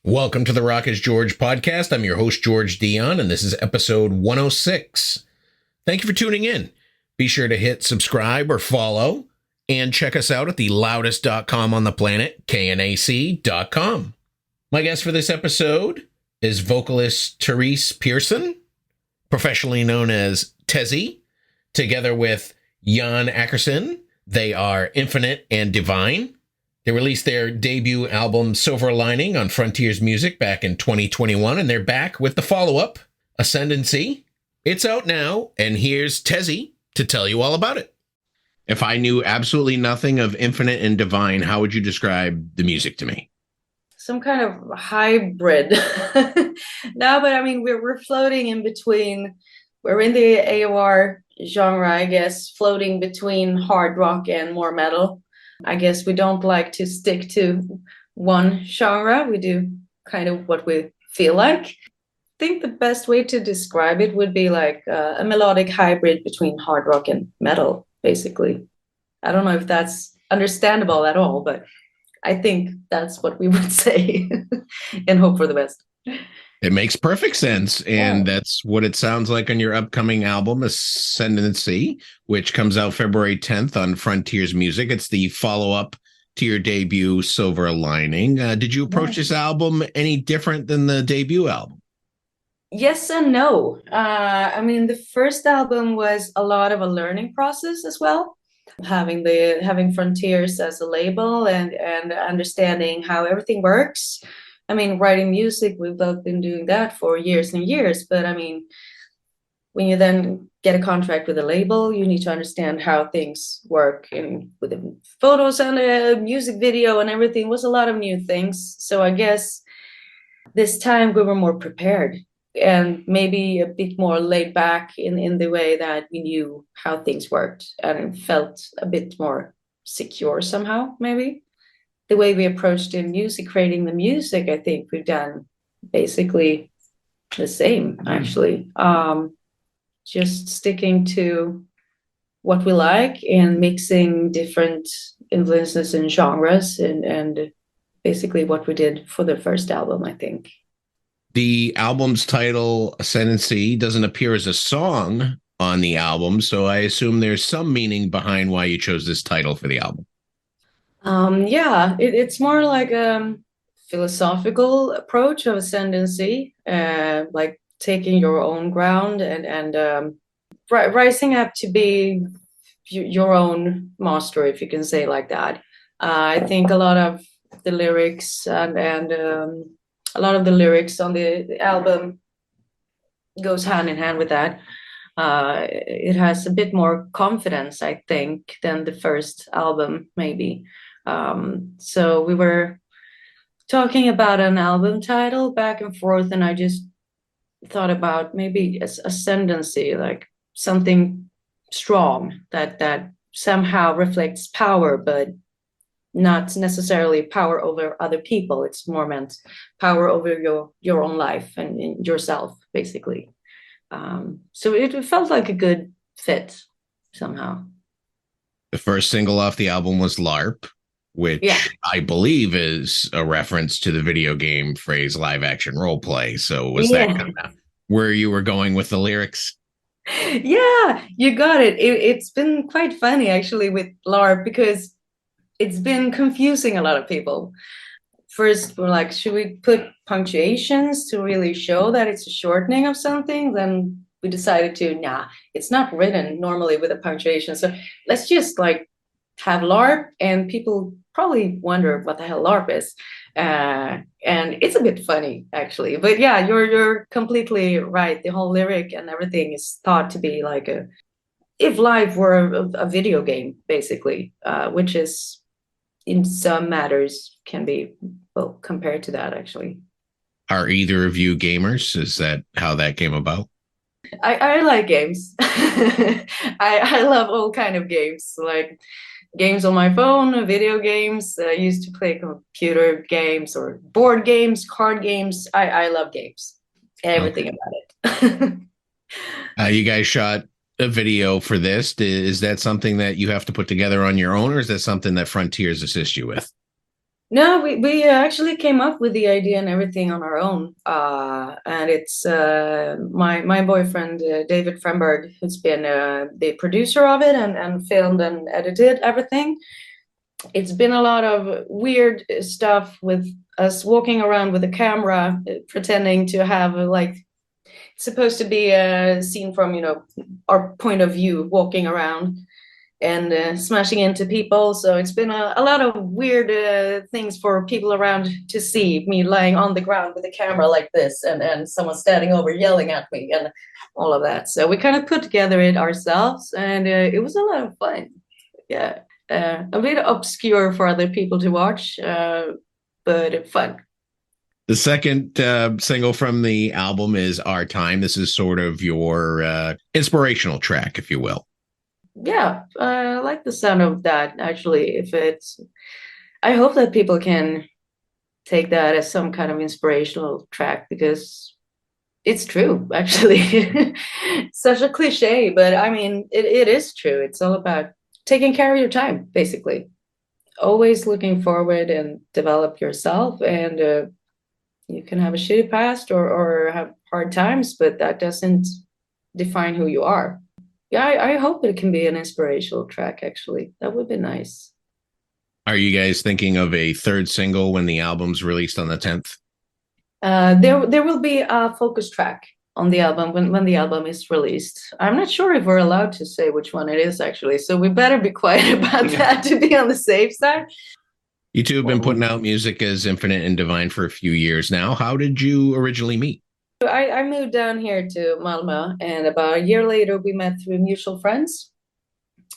Welcome to the Rock is George podcast. I'm your host, George Dionne, and this is episode 106. Thank you for tuning in. Be sure to hit subscribe or follow, and check us out at the loudest.com on the planet, knac.com. My guest for this episode is vocalist TEZZI Persson, professionally known as TEZZI. Together with Dionne, they are Infinite and Divine. They released their debut album, Silver Lining, on Frontiers Music back in 2021, and they're back with the follow-up, Ascendency. It's out now, and here's TEZZI to tell you all about it. If I knew absolutely nothing of Infinite and Divine, how would you describe the music to me? Some kind of hybrid. No, but I mean, we're floating in between. We're in the AOR genre, I guess, floating between hard rock and more metal. I guess we don't like to stick to one genre. We do kind of what we feel like. I think the best way to describe it would be like a melodic hybrid between hard rock and metal, basically. I don't know if that's understandable at all, but I think that's what we would say and hope for the best. It makes perfect sense, and that's what it sounds like on your upcoming album, Ascendency, which comes out February 10th on Frontiers Music. It's the follow-up to your debut, Silver Lining. Did you approach this album any different than the debut album? Yes and no. I mean, the first album was a lot of a learning process as well. Having Frontiers as a label and understanding how everything works. I mean, writing music, we've both been doing that for years and years. But I mean, when you then get a contract with a label, you need to understand how things work. And with the photos and the music video and everything was a lot of new things. So I guess this time we were more prepared and maybe a bit more laid back in the way that we knew how things worked and felt a bit more secure somehow, maybe. The way we approached in music, creating the music, I think we've done basically the same, actually. Just sticking to what we like and mixing different influences and genres and basically what we did for the first album, I think. The album's title, Ascendency, doesn't appear as a song on the album, so I assume there's some meaning behind why you chose this title for the album. Yeah, it's more like a philosophical approach of ascendancy, like taking your own ground and rising up to be your own master, if you can say like that. I think a lot of the lyrics and a lot of the lyrics on the album goes hand in hand with that. It has a bit more confidence, I think, than the first album, maybe. So we were talking about an album title back and forth, and I just thought about maybe ascendancy, like something strong that somehow reflects power, but not necessarily power over other people. It's more meant power over your own life and yourself, basically. So it felt like a good fit somehow. The first single off the album was LARP, which I believe is a reference to the video game phrase live action role play. So was that kind of where you were going with the lyrics? Yeah, you got it. It's been quite funny actually with LARP because it's been confusing a lot of people. First, we're like, should we put punctuations to really show that it's a shortening of something? Then we decided to, it's not written normally with a punctuation. So let's just like have LARP, and people probably wonder what the hell LARP is. And it's a bit funny, actually. But yeah, you're completely right. The whole lyric and everything is thought to be like if life were a video game, basically, which is in some matters can be compared to that, actually. Are either of you gamers? Is that how that came about? I like games. I love all kind of games, like games on my phone, video games. I used to play computer games or board games, card games. I love games, everything about it. You guys shot a video for this. Is that something that you have to put together on your own, or is that something that Frontiers assist you with? No, we actually came up with the idea and everything on our own. And it's my boyfriend David Fremberg who's been the producer of it and filmed and edited everything. It's been a lot of weird stuff with us walking around with a camera, pretending to have like it's supposed to be a scene from, our point of view, walking around and smashing into people. So it's been a lot of weird things for people around to see me lying on the ground with a camera like this and someone standing over yelling at me and all of that. So we kind of put together it ourselves and it was a lot of fun. Yeah. A bit obscure for other people to watch, but fun. The second single from the album is Our Time. This is sort of your inspirational track, if you will. Yeah, I like the sound of that actually. I hope that people can take that as some kind of inspirational track because it's true, actually. Such a cliche, but I mean, it is true. It's all about taking care of your time, basically. Always looking forward and develop yourself. And you can have a shitty past or have hard times, but that doesn't define who you are. Yeah, I hope it can be an inspirational track, actually. That would be nice. Are you guys thinking of a third single when the album's released on the 10th? There will be a focus track on the album when the album is released. I'm not sure if we're allowed to say which one it is, actually, so we better be quiet about that to be on the safe side. You two have been putting out music as Infinite and Divine for a few years now. How did you originally meet? I moved down here to Malmö, and about a year later, we met through mutual friends.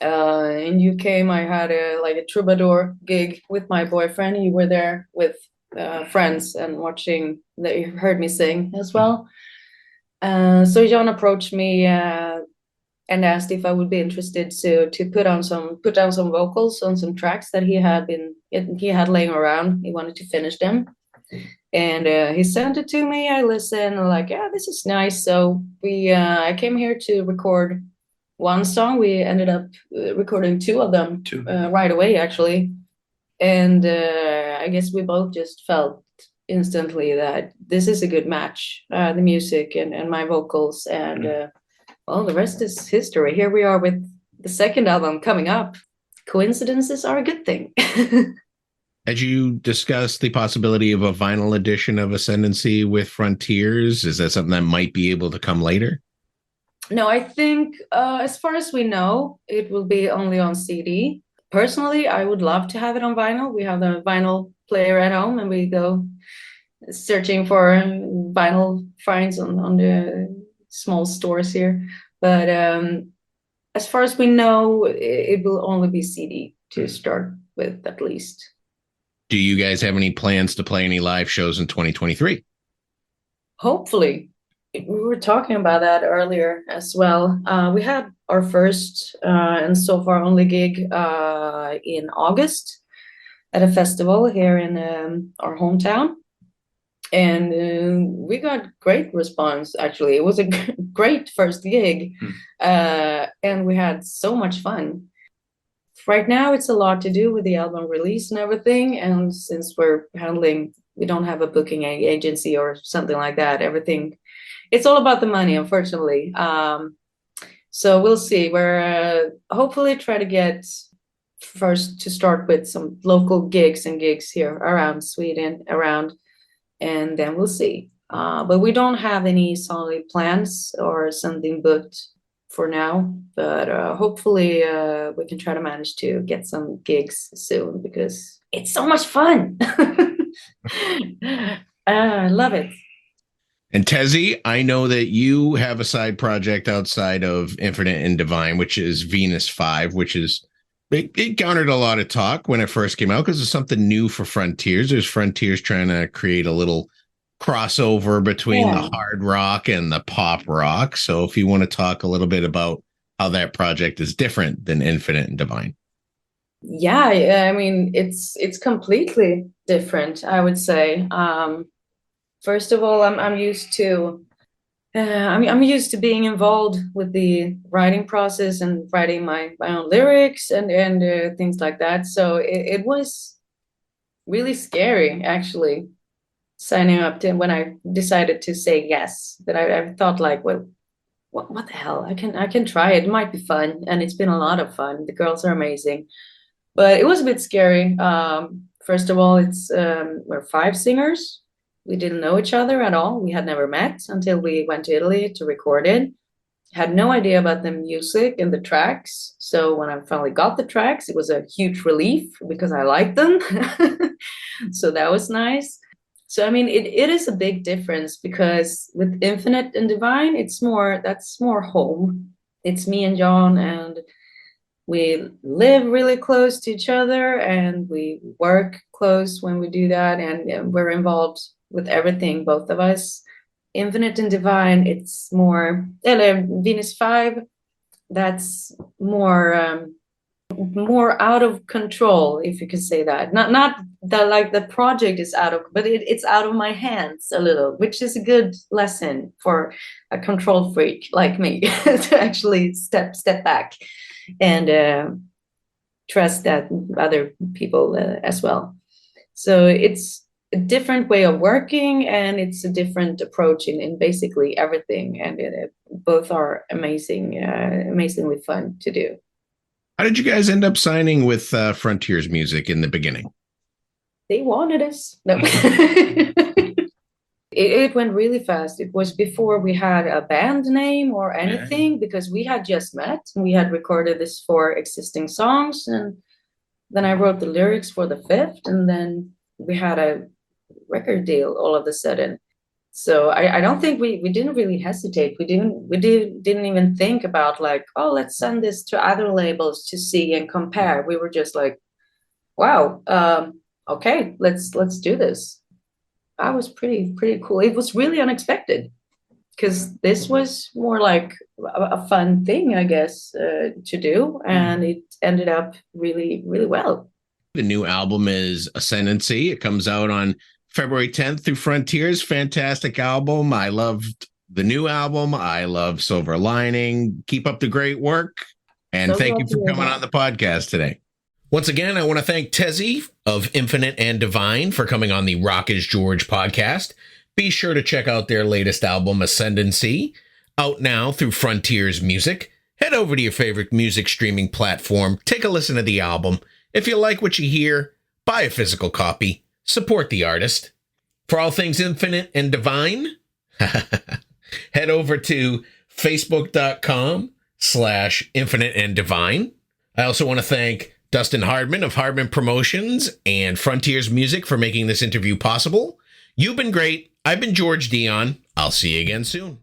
In UK, I had a troubadour gig with my boyfriend. You were there with friends and watching that you heard me sing as well. So John approached me and asked if I would be interested to put down some vocals on some tracks that he had laying around. He wanted to finish them. And he sent it to me. I listened, like, yeah, this is nice. So I came here to record one song. We ended up recording two of them right away, actually. And I guess we both just felt instantly that this is a good match, the music and my vocals. And well, the rest is history. Here we are with the second album coming up. Coincidences are a good thing. Had you discussed the possibility of a vinyl edition of Ascendency with Frontiers? Is that something that might be able to come later? No, I think as far as we know, it will be only on CD. Personally, I would love to have it on vinyl. We have the vinyl player at home and we go searching for vinyl finds on the small stores here. But as far as we know, it will only be CD to start with, at least. Do you guys have any plans to play any live shows in 2023? Hopefully. We were talking about that earlier as well. We had our first and so far only gig in August at a festival here in our hometown. And we got great response, actually. It was a great first gig. And we had so much fun. Right now, it's a lot to do with the album release and everything. And since we don't have a booking agency or something like that, it's all about the money, unfortunately. So we'll see. We're hopefully try to get first to start with some local gigs here around Sweden, and then we'll see. But we don't have any solid plans or something booked for now, but hopefully we can try to manage to get some gigs soon because it's so much fun. I love it. And TEZZI, I know that you have a side project outside of Infinite and Divine, which is Venus 5, which is it garnered a lot of talk when it first came out because it's something new for Frontiers. There's Frontiers trying to create a little crossover between the hard rock and the pop rock. So if you want to talk a little bit about how that project is different than Infinite and Divine. Yeah, I mean, it's completely different, I would say. First of all, I'm used to I'm used to being involved with the writing process and writing my own lyrics and things like that. So it was really scary, actually, signing up to when I decided to say yes. That I thought like, well, what the hell? I can try it. It might be fun, and it's been a lot of fun. The girls are amazing, but it was a bit scary. First of all, it's we're five singers. We didn't know each other at all. We had never met until we went to Italy to record it. Had no idea about the music and the tracks. So when I finally got the tracks, it was a huge relief because I liked them. So that was nice. So I mean, it is a big difference because with Infinite and Divine, that's more home. It's me and John, and we live really close to each other, and we work close when we do that, and we're involved with everything, both of us. Infinite and Divine, it's more, Venus 5, that's more out of control, if you could say that. Not that like the project is out of, but it's out of my hands a little, which is a good lesson for a control freak like me to actually step back and trust that other people as well. So it's a different way of working, and it's a different approach in basically everything, and both are amazingly fun to do. How did you guys end up signing with Frontiers Music in the beginning? They wanted us. No. It went really fast. It was before we had a band name or anything, because we had just met. We had recorded this 4 existing songs, and then I wrote the lyrics for the 5th, and then we had a record deal all of a sudden. So I don't think we didn't really hesitate. We didn't even think about like, oh, let's send this to other labels to see and compare. We were just like, wow, okay, let's do this. That was pretty cool. It was really unexpected because this was more like a fun thing, I guess, to do, and it ended up really well. The new album is Ascendency. It comes out on February 10th through Frontiers. Fantastic album. I loved the new album. I love Silver Lining. Keep up the great work. And So thank you glad to for hear coming that. on the podcast today. Once again, I want to thank TEZZI of Infinite and Divine for coming on the Rock is George podcast. Be sure to check out their latest album, Ascendency, out now through Frontiers Music. Head over to your favorite music streaming platform. Take a listen to the album. If you like what you hear, buy a physical copy. Support the artist. For all things Infinite and Divine, head over to facebook.com/Infinite and Divine. I also want to thank Dustin Hardman of Hardman Promotions and Frontiers Music for making this interview possible. You've been great. I've been George Dionne. I'll see you again soon.